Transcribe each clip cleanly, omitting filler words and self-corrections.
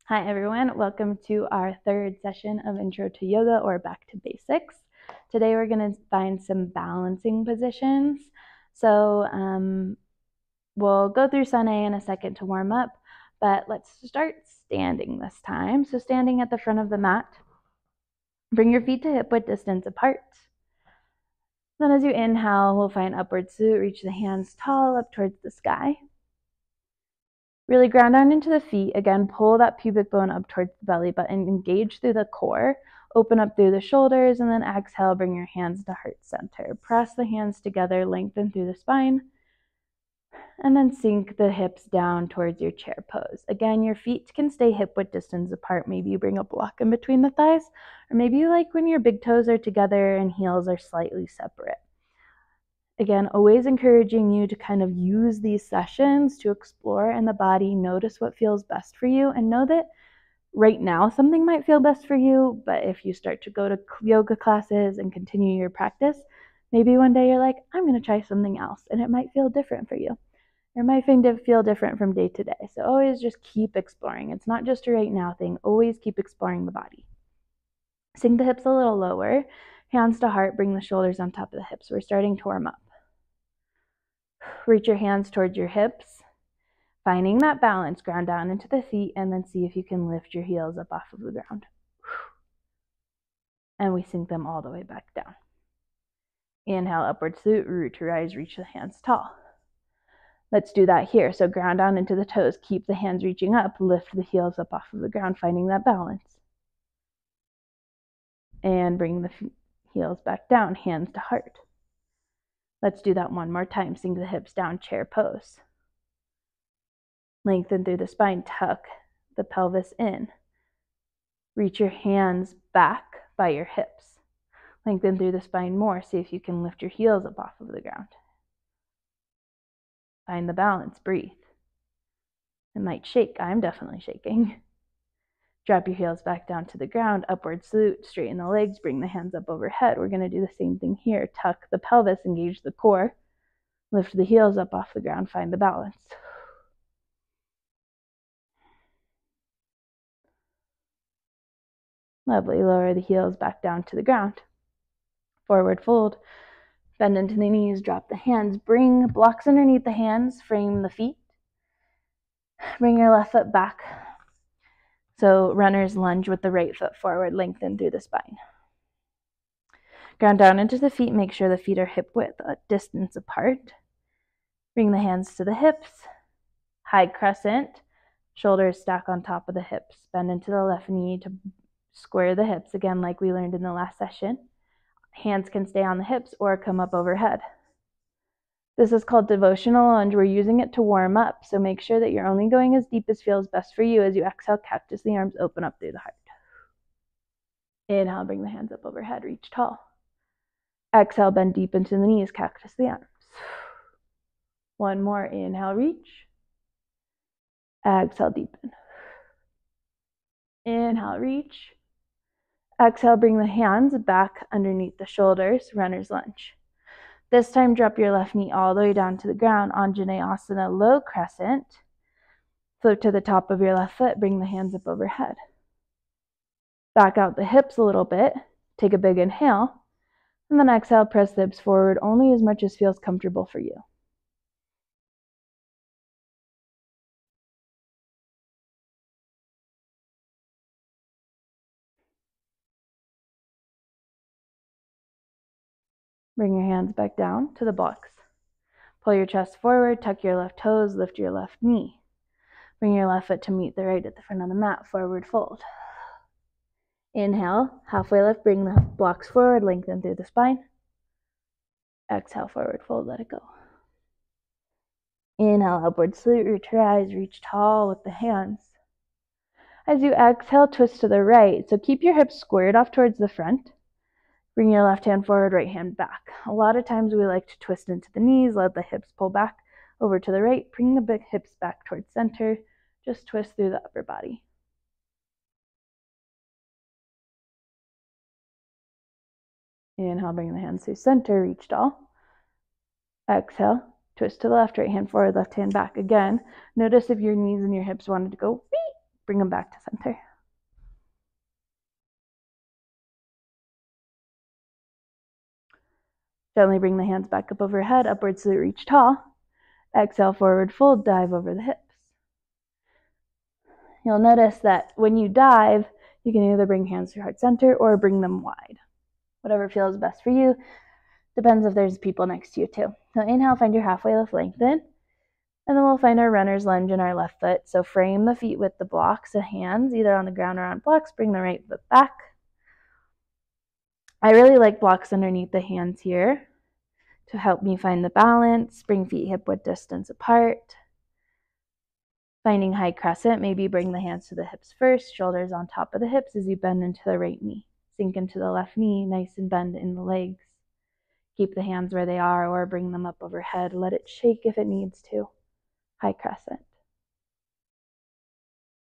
Hi everyone, welcome to our third session of Intro to Yoga or Back to Basics. Today we're going to find some balancing positions. So we'll go through Sun A in a second to warm up, but let's start standing this time. So standing at the front of the mat, bring your feet to hip width distance apart. Then as you inhale, we'll find upward salute, reach the hands tall up towards the sky. Really ground down into the feet. Again, pull that pubic bone up towards the belly button, engage through the core, open up through the shoulders, and then exhale, bring your hands to heart center. Press the hands together, lengthen through the spine, and then sink the hips down towards your chair pose. Again, your feet can stay hip width distance apart. Maybe you bring a block in between the thighs, or maybe you like when your big toes are together and heels are slightly separate. Again, always encouraging you to kind of use these sessions to explore in the body, notice what feels best for you, and know that right now something might feel best for you, but if you start to go to yoga classes and continue your practice, maybe one day you're like, I'm going to try something else, and it might feel different for you. It might feel different from day to day. So always just keep exploring. It's not just a right now thing. Always keep exploring the body. Sink the hips a little lower, hands to heart, bring the shoulders on top of the hips. We're starting to warm up. Reach your hands towards your hips, finding that balance, ground down into the feet, and then see if you can lift your heels up off of the ground. And we sink them all the way back down. Inhale, upward salute, root to rise, reach the hands tall. Let's do that here. So ground down into the toes, keep the hands reaching up, lift the heels up off of the ground, finding that balance. And bring the heels back down, hands to heart. Let's do that one more time. Sink the hips down, chair pose. Lengthen through the spine, tuck the pelvis in. Reach your hands back by your hips. Lengthen through the spine more. See if you can lift your heels up off of the ground. Find the balance, breathe. It might shake. I'm definitely shaking. Drop your heels back down to the ground, upward salute, straighten the legs, bring the hands up overhead. We're going to do the same thing here. Tuck the pelvis, engage the core, lift the heels up off the ground, find the balance. Lovely, lower the heels back down to the ground. Forward fold, bend into the knees, drop the hands, bring blocks underneath the hands, frame the feet. Bring your left foot back. So runner's lunge with the right foot forward, lengthen through the spine. Ground down into the feet, make sure the feet are hip width distance apart. Bring the hands to the hips, high crescent, shoulders stack on top of the hips. Bend into the left knee to square the hips, again like we learned in the last session. Hands can stay on the hips or come up overhead. This is called devotional lunge. We're using it to warm up, so make sure that you're only going as deep as feels best for you. As you exhale, cactus the arms, open up through the heart. Inhale, bring the hands up overhead, reach tall. Exhale, bend deep into the knees, cactus the arms. One more, inhale, reach. Exhale, deepen. Inhale, reach. Exhale, bring the hands back underneath the shoulders, runner's lunge. This time, drop your left knee all the way down to the ground, Anjaneyasana, low crescent. Float to the top of your left foot, bring the hands up overhead. Back out the hips a little bit, take a big inhale, and then exhale, press the hips forward only as much as feels comfortable for you. Bring your hands back down to the blocks. Pull your chest forward, tuck your left toes, lift your left knee. Bring your left foot to meet the right at the front of the mat, forward fold. Inhale, halfway lift, bring the blocks forward, lengthen through the spine. Exhale, forward fold, let it go. Inhale, upward salute, root to rise, reach tall with the hands. As you exhale, twist to the right. So keep your hips squared off towards the front. Bring your left hand forward, right hand back. A lot of times we like to twist into the knees, let the hips pull back over to the right, bring the big hips back towards center, just twist through the upper body. Inhale, bring the hands to center, reach tall. Exhale, twist to the left, right hand forward, left hand back. Again, notice if your knees and your hips wanted to go bring them back to center. Gently bring the hands back up overhead, upward salute, reach tall. Exhale, forward fold, dive over the hips. You'll notice that when you dive, you can either bring hands to heart center or bring them wide. Whatever feels best for you. Depends if there's people next to you too. So inhale, find your halfway lift, lengthen. And then we'll find our runner's lunge in our left foot. So frame the feet with the blocks of hands, either on the ground or on blocks. Bring the right foot back. I really like blocks underneath the hands here to help me find the balance. Bring feet hip width distance apart. Finding high crescent, maybe bring the hands to the hips first, shoulders on top of the hips as you bend into the right knee. Sink into the left knee, nice and bend in the legs. Keep the hands where they are or bring them up overhead. Let it shake if it needs to. High crescent.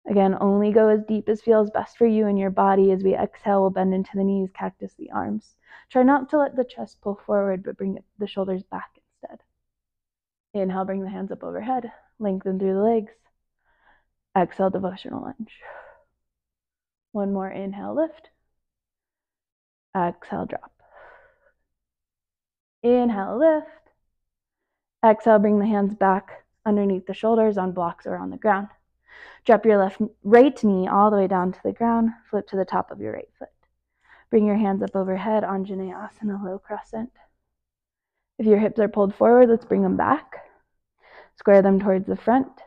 Again, only go as deep as feels best for you and your body. As we exhale, we'll bend into the knees, cactus the arms. Try not to let the chest pull forward, but bring the shoulders back instead. Inhale, bring the hands up overhead. Lengthen through the legs. Exhale, devotional lunge. One more inhale, lift. Exhale, drop. Inhale, lift. Exhale, bring the hands back underneath the shoulders on blocks or on the ground. Drop your right knee all the way down to the ground. Flip to the top of your right foot. Bring your hands up overhead, Anjaneyasana, low crescent. If your hips are pulled forward, let's bring them back. Square them towards the front.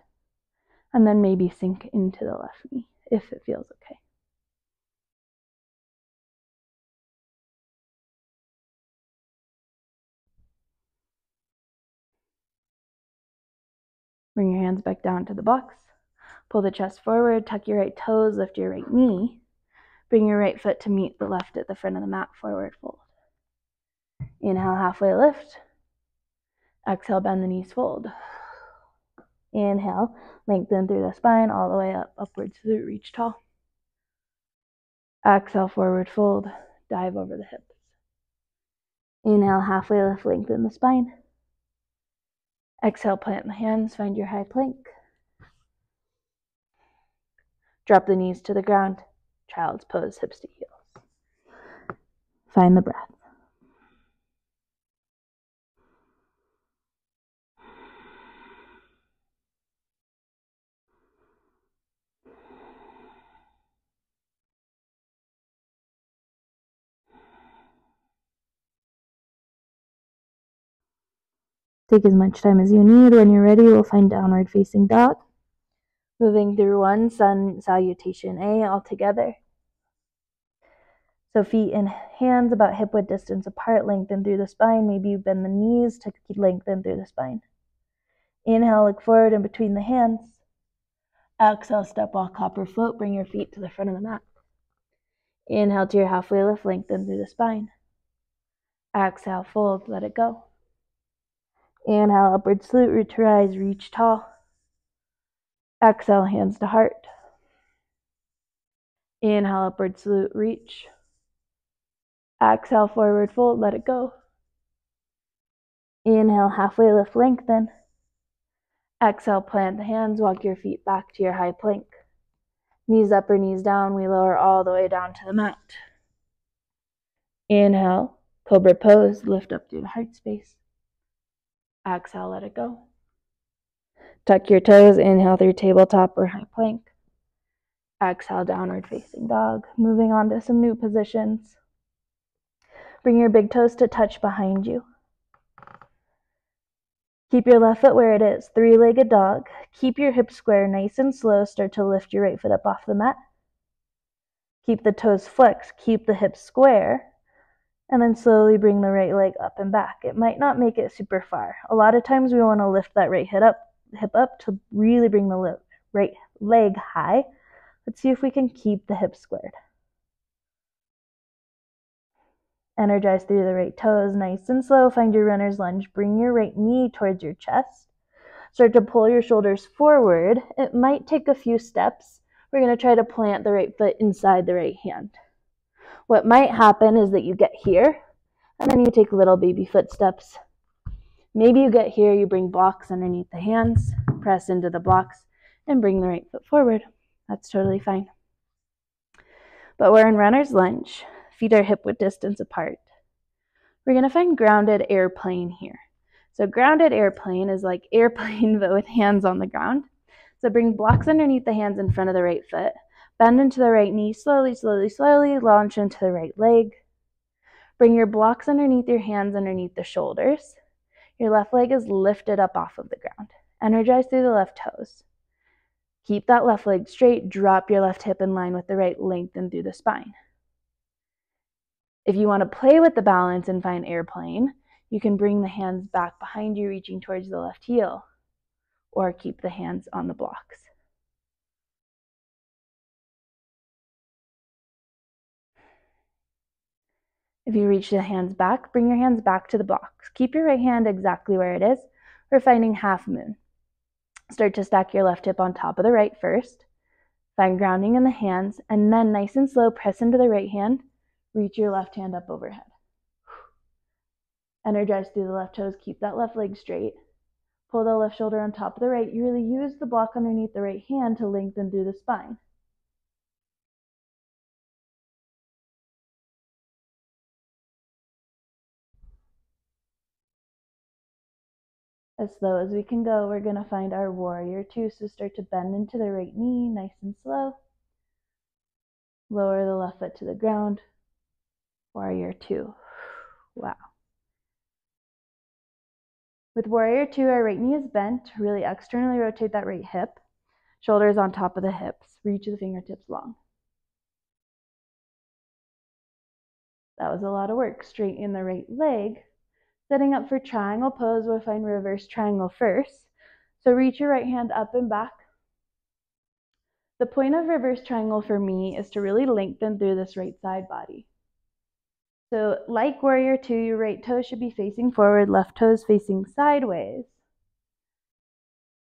And then maybe sink into the left knee if it feels okay. Bring your hands back down to the box. Pull the chest forward, tuck your right toes, lift your right knee. Bring your right foot to meet the left at the front of the mat, forward fold. Inhale, halfway lift. Exhale, bend the knees, fold. Inhale, lengthen through the spine all the way up, upward salute, reach tall. Exhale, forward fold, dive over the hips. Inhale, halfway lift, lengthen the spine. Exhale, plant the hands, find your high plank. Drop the knees to the ground, child's pose, hips to heels. Find the breath. Take as much time as you need. When you're ready, we'll find downward facing dog. Moving through one sun salutation A all together. So feet and hands about hip width distance apart, lengthen through the spine. Maybe you bend the knees to lengthen through the spine. Inhale, look forward in between the hands. Exhale, step walk, copper float. Bring your feet to the front of the mat. Inhale to your halfway lift, lengthen through the spine. Exhale, fold, let it go. Inhale, upward salute, root to rise, reach tall. Exhale, hands to heart. Inhale, upward salute, reach. Exhale, forward fold, let it go. Inhale, halfway lift, lengthen. Exhale, plant the hands, walk your feet back to your high plank. Knees up or knees down, we lower all the way down to the mat. Inhale, cobra pose, lift up through the heart space. Exhale, let it go. Tuck your toes, inhale through tabletop or high plank. Exhale, downward facing dog. Moving on to some new positions. Bring your big toes to touch behind you. Keep your left foot where it is, three-legged dog. Keep your hips square, nice and slow. Start to lift your right foot up off the mat. Keep the toes flexed, keep the hips square, and then slowly bring the right leg up and back. It might not make it super far. A lot of times we want to lift that right hip up to really bring the right leg high. Let's see if we can keep the hips squared. Energize through the right toes, nice and slow. Find your runner's lunge. Bring your right knee towards your chest. Start to pull your shoulders forward. It might take a few steps. We're going to try to plant the right foot inside the right hand. What might happen is that you get here, and then you take little baby footsteps. Maybe you get here, you bring blocks underneath the hands, press into the blocks, and bring the right foot forward. That's totally fine. But we're in runner's lunge. Feet are hip width distance apart. We're going to find grounded airplane here. So grounded airplane is like airplane but with hands on the ground. So bring blocks underneath the hands in front of the right foot. Bend into the right knee, slowly, slowly, slowly. Launch into the right leg. Bring your blocks underneath your hands, underneath the shoulders. Your left leg is lifted up off of the ground. Energize through the left toes. Keep that left leg straight. Drop your left hip in line with the right. Lengthen through the spine. If you want to play with the balance and find airplane, you can bring the hands back behind you, reaching towards the left heel, or keep the hands on the blocks. If you reach the hands back, bring your hands back to the blocks. Keep your right hand exactly where it is. We're finding half moon. Start to stack your left hip on top of the right first. Find grounding in the hands, and then nice and slow, press into the right hand. Reach your left hand up overhead. Energize through the left toes. Keep that left leg straight. Pull the left shoulder on top of the right. You really use the block underneath the right hand to lengthen through the spine. As slow as we can go, we're going to find our warrior two. So start to bend into the right knee, nice and slow. Lower the left foot to the ground. Warrior two. Wow. With warrior two, our right knee is bent. Really externally rotate that right hip. Shoulders on top of the hips. Reach the fingertips long. That was a lot of work. Straighten the right leg. Setting up for triangle pose, we'll find reverse triangle first. So reach your right hand up and back. The point of reverse triangle for me is to really lengthen through this right side body. So like warrior two, your right toe should be facing forward, left toes facing sideways.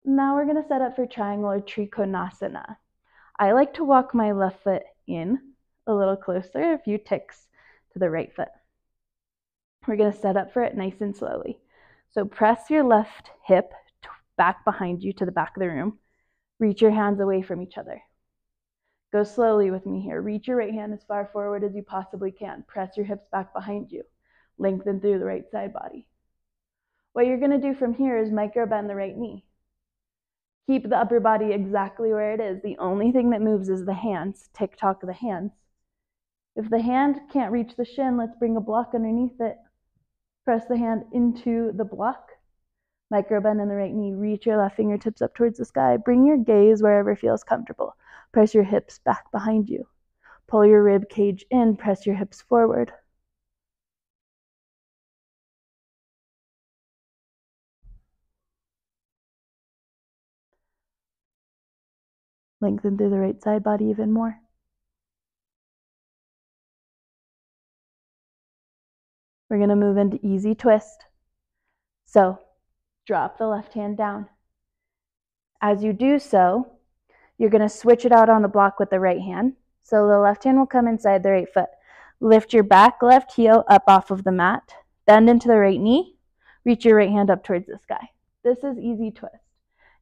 Now we're going to set up for triangle or trikonasana. I like to walk my left foot in a little closer, a few ticks to the right foot. We're going to set up for it nice and slowly. So press your left hip back behind you to the back of the room. Reach your hands away from each other. Go slowly with me here. Reach your right hand as far forward as you possibly can. Press your hips back behind you. Lengthen through the right side body. What you're going to do from here is micro bend the right knee. Keep the upper body exactly where it is. The only thing that moves is the hands. Tick-tock of the hands. If the hand can't reach the shin, let's bring a block underneath it. Press the hand into the block. Micro bend in the right knee. Reach your left fingertips up towards the sky. Bring your gaze wherever feels comfortable. Press your hips back behind you. Pull your rib cage in. Press your hips forward. Lengthen through the right side body even more. We're going to move into easy twist. So drop the left hand down. As you do so, you're going to switch it out on the block with the right hand. So the left hand will come inside the right foot. Lift your back left heel up off of the mat. Bend into the right knee. Reach your right hand up towards the sky. This is easy twist.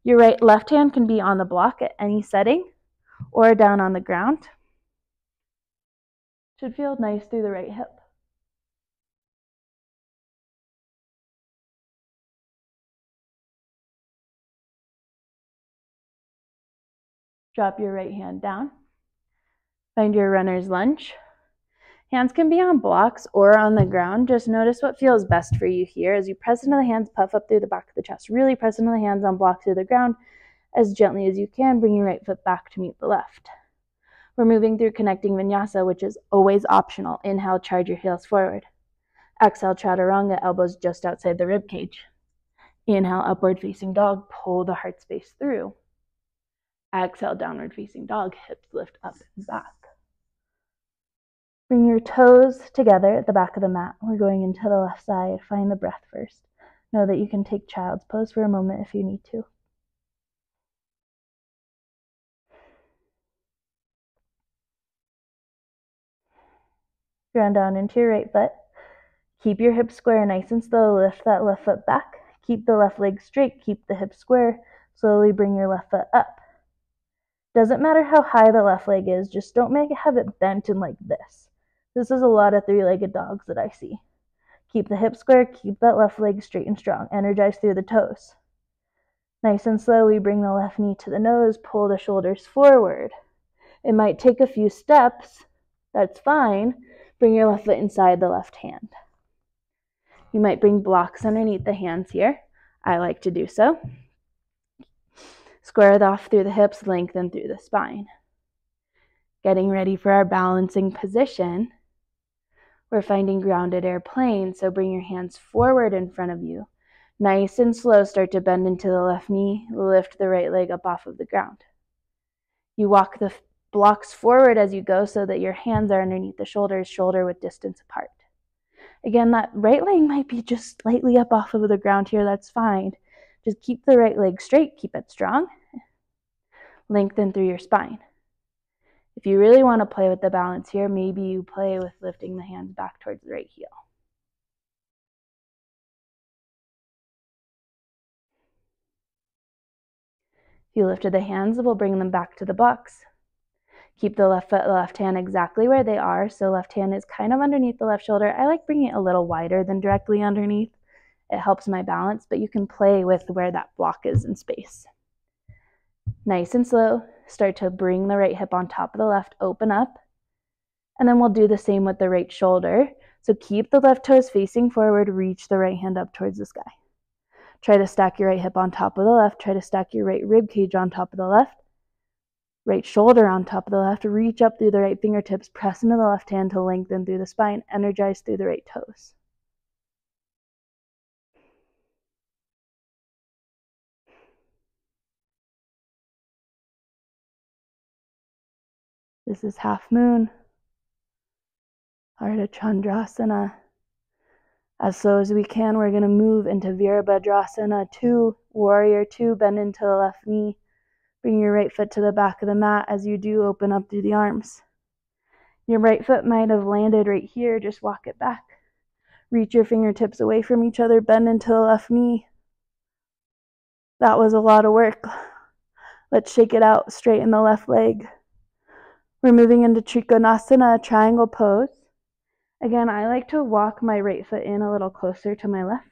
Your left hand can be on the block at any setting or down on the ground. Should feel nice through the right hip. Drop your right hand down. Find your runner's lunge. Hands can be on blocks or on the ground. Just notice what feels best for you here. As you press into the hands, puff up through the back of the chest. Really press into the hands on blocks through the ground as gently as you can. Bring your right foot back to meet the left. We're moving through connecting vinyasa, which is always optional. Inhale, charge your heels forward. Exhale, chaturanga, elbows just outside the rib cage. Inhale, upward facing dog. Pull the heart space through. Exhale, downward facing dog. Hips lift up and back. Bring your toes together at the back of the mat. We're going into the left side. Find the breath first. Know that you can take child's pose for a moment if you need to. Ground down into your right foot. Keep your hips square, nice and slow. Lift that left foot back. Keep the left leg straight. Keep the hips square. Slowly bring your left foot up. Doesn't matter how high the left leg is, just don't have it bent in like this. This is a lot of three-legged dogs that I see. Keep the hip square, keep that left leg straight and strong. Energize through the toes. Nice and slow, we bring the left knee to the nose, pull the shoulders forward. It might take a few steps, that's fine. Bring your left foot inside the left hand. You might bring blocks underneath the hands here. I like to do so. Square it off through the hips, lengthen through the spine. Getting ready for our balancing position. We're finding grounded airplane, so bring your hands forward in front of you. Nice and slow, start to bend into the left knee, lift the right leg up off of the ground. You walk the blocks forward as you go so that your hands are underneath the shoulders, shoulder width distance apart. Again, that right leg might be just slightly up off of the ground here, that's fine. Just keep the right leg straight, keep it strong. Lengthen through your spine. If you really want to play with the balance here, maybe you play with lifting the hands back towards the right heel. If you lifted the hands, we'll bring them back to the blocks. Keep the left foot, left hand exactly where they are. So left hand is kind of underneath the left shoulder. I like bringing it a little wider than directly underneath. It helps my balance, but you can play with where that block is in space. Nice and slow. Start to bring the right hip on top of the left, open up. And then we'll do the same with the right shoulder. So keep the left toes facing forward, reach the right hand up towards the sky. Try to stack your right hip on top of the left. Try to stack your right rib cage on top of the left. Right shoulder on top of the left. Reach up through the right fingertips. Press into the left hand to lengthen through the spine. Energize through the right toes. This is half moon. Ardha Chandrasana. As slow as we can, we're going to move into Virabhadrasana 2, Warrior 2, bend into the left knee. Bring your right foot to the back of the mat. As you do, open up through the arms. Your right foot might have landed right here, just walk it back. Reach your fingertips away from each other, bend into the left knee. That was a lot of work. Let's shake it out, straighten the left leg. We're moving into Trikonasana, triangle pose. Again, I like to walk my right foot in a little closer to my left.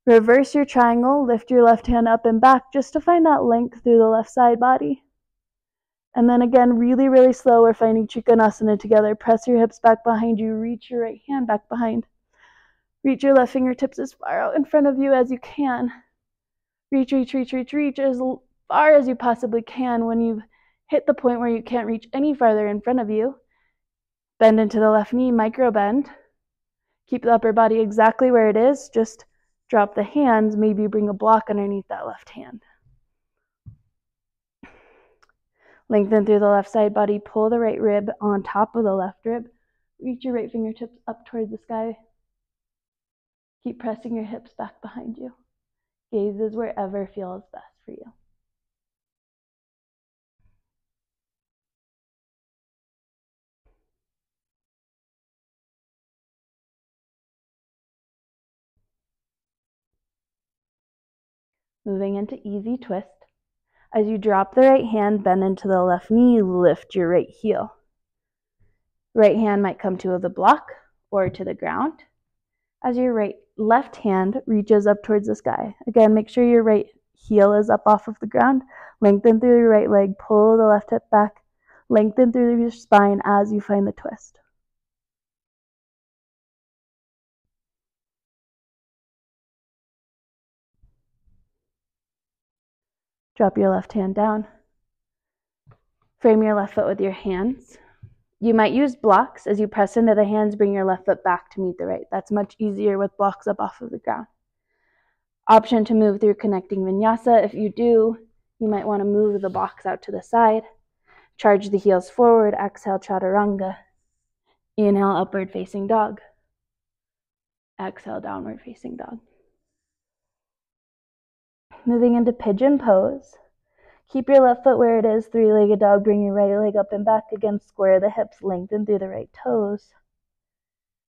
Reverse your triangle, lift your left hand up and back just to find that length through the left side body. And then again, really, really slow, we're finding Trikonasana together. Press your hips back behind you, reach your right hand back behind. Reach your left fingertips as far out in front of you as you can. Reach, reach, reach, reach, reach as far as you possibly can. When you've hit the point where you can't reach any farther in front of you, bend into the left knee, micro bend. Keep the upper body exactly where it is. Just drop the hands, maybe bring a block underneath that left hand. Lengthen through the left side body, pull the right rib on top of the left rib. Reach your right fingertips up towards the sky. Keep pressing your hips back behind you. Gaze is wherever feels best for you. Moving into easy twist. As you drop the right hand, bend into the left knee, lift your right heel. Right hand might come to the block or to the ground. As your left hand reaches up towards the sky. Again, make sure your right heel is up off of the ground. Lengthen through your right leg, pull the left hip back. Lengthen through your spine as you find the twist. Drop your left hand down. Frame your left foot with your hands. You might use blocks. As you press into the hands, bring your left foot back to meet the right. That's much easier with blocks up off of the ground. Option to move through connecting vinyasa. If you do, you might want to move the blocks out to the side. Charge the heels forward. Exhale, chaturanga. Inhale, upward facing dog. Exhale, downward facing dog. Moving into pigeon pose. Keep your left foot where it is, three-legged dog. Bring your right leg up and back. Again, square the hips, lengthen through the right toes.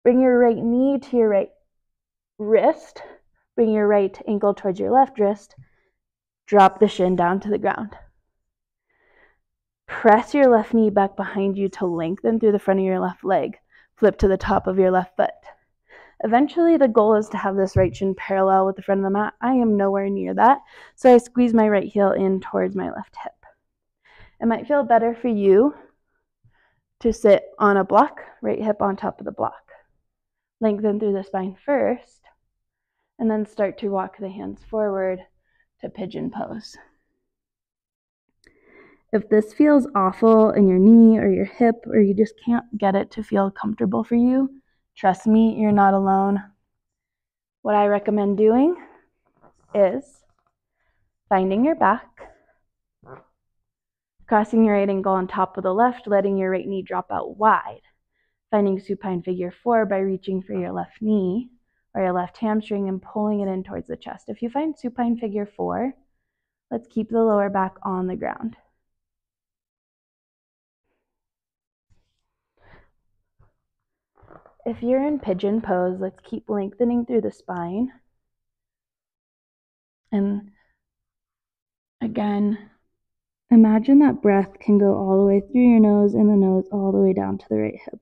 Bring your right knee to your right wrist. Bring your right ankle towards your left wrist. Drop the shin down to the ground. Press your left knee back behind you to lengthen through the front of your left leg. Flip to the top of your left foot. Eventually, the goal is to have this right shin parallel with the front of the mat. I am nowhere near that, so I squeeze my right heel in towards my left hip. It might feel better for you to sit on a block, right hip on top of the block. Lengthen through the spine first, and then start to walk the hands forward to pigeon pose. If this feels awful in your knee or your hip, or you just can't get it to feel comfortable for you, trust me, you're not alone. What I recommend doing is finding your back, crossing your right ankle on top of the left, letting your right knee drop out wide, finding supine figure 4 by reaching for your left knee or your left hamstring and pulling it in towards the chest. If you find supine figure 4, let's keep the lower back on the ground. If you're in pigeon pose, let's keep lengthening through the spine. And again, imagine that breath can go all the way through your nose and the nose all the way down to the right hip.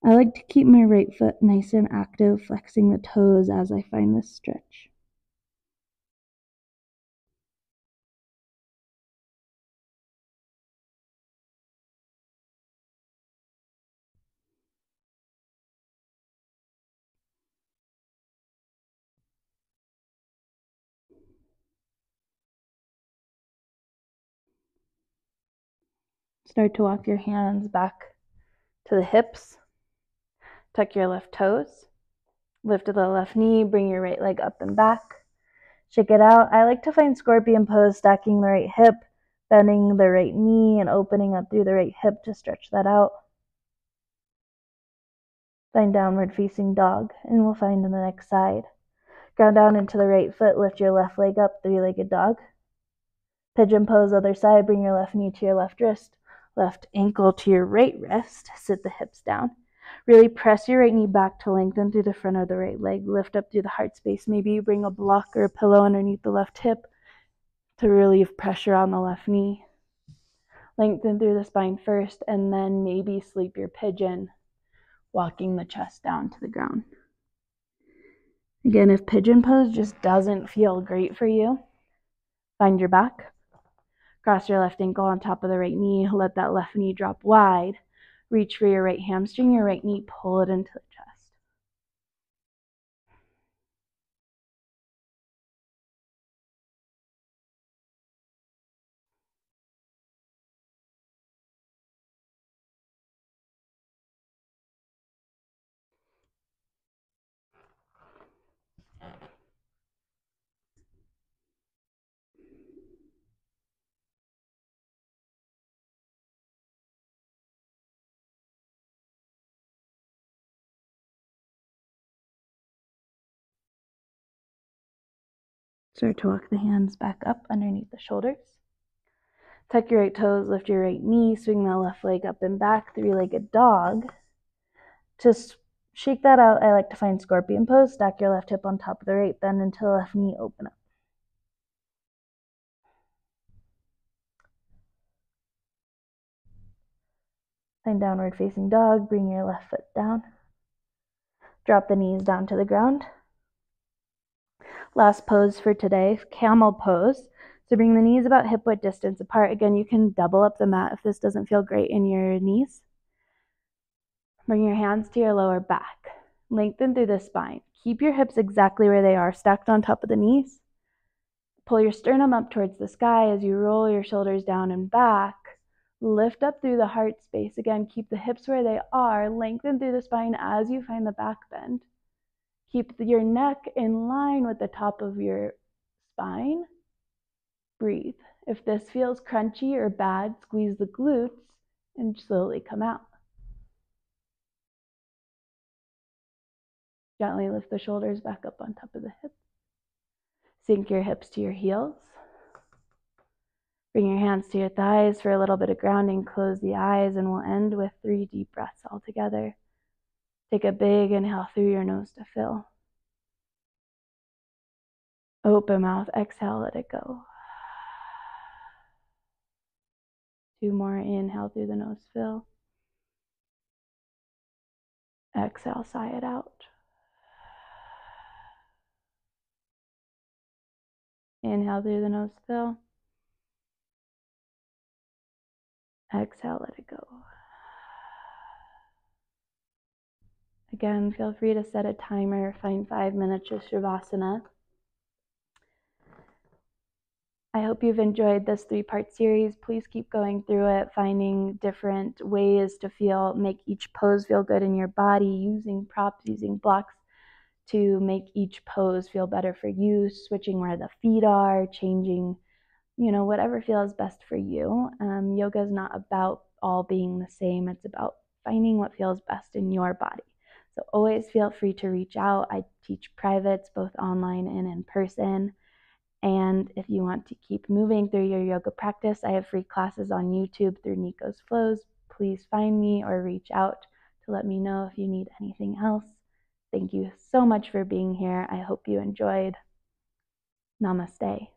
I like to keep my right foot nice and active, flexing the toes as I find this stretch. Start to walk your hands back to the hips. Tuck your left toes. Lift to the left knee. Bring your right leg up and back. Shake it out. I like to find scorpion pose, stacking the right hip, bending the right knee, and opening up through the right hip to stretch that out. Find downward facing dog, and we'll find on the next side. Ground down into the right foot. Lift your left leg up, three-legged dog. Pigeon pose, other side. Bring your left knee to your left wrist, left ankle to your right wrist. Sit the hips down. Really press your right knee back to lengthen through the front of the right leg. Lift up through the heart space. Maybe you bring a block or a pillow underneath the left hip to relieve pressure on the left knee. Lengthen through the spine first, and then maybe sleep your pigeon, walking the chest down to the ground. Again, if pigeon pose just doesn't feel great for you, find your back. Cross your left ankle on top of the right knee. Let that left knee drop wide. Reach for your right hamstring, your right knee, pull it into the chest. Start to walk the hands back up underneath the shoulders. Tuck your right toes, lift your right knee, swing that left leg up and back, three-legged dog. To shake that out, I like to find scorpion pose. Stack your left hip on top of the right, bend into the left knee, open up. Find downward facing dog, bring your left foot down. Drop the knees down to the ground. Last pose for today, camel pose. So bring the knees about hip width distance apart. Again, you can double up the mat if this doesn't feel great in your knees. Bring your hands to your lower back. Lengthen through the spine. Keep your hips exactly where they are, stacked on top of the knees. Pull your sternum up towards the sky as you roll your shoulders down and back. Lift up through the heart space. Again, keep the hips where they are. Lengthen through the spine as you find the back bend. Keep your neck in line with the top of your spine. Breathe. If this feels crunchy or bad, squeeze the glutes and slowly come out. Gently lift the shoulders back up on top of the hips. Sink your hips to your heels. Bring your hands to your thighs for a little bit of grounding. Close the eyes, and we'll end with 3 deep breaths all together. Take a big inhale through your nose to fill. Open mouth, exhale, let it go. 2 more. Inhale through the nose, fill. Exhale, sigh it out. Inhale through the nose, fill. Exhale, let it go. Again, feel free to set a timer, find 5 minutes of Shavasana. I hope you've enjoyed this 3-part series. Please keep going through it, finding different ways to make each pose feel good in your body, using props, using blocks to make each pose feel better for you, switching where the feet are, changing, whatever feels best for you. Yoga is not about all being the same. It's about finding what feels best in your body. So always feel free to reach out. I teach privates, both online and in person. And if you want to keep moving through your yoga practice, I have free classes on YouTube through Nico's Flows. Please find me or reach out to let me know if you need anything else. Thank you so much for being here. I hope you enjoyed. Namaste.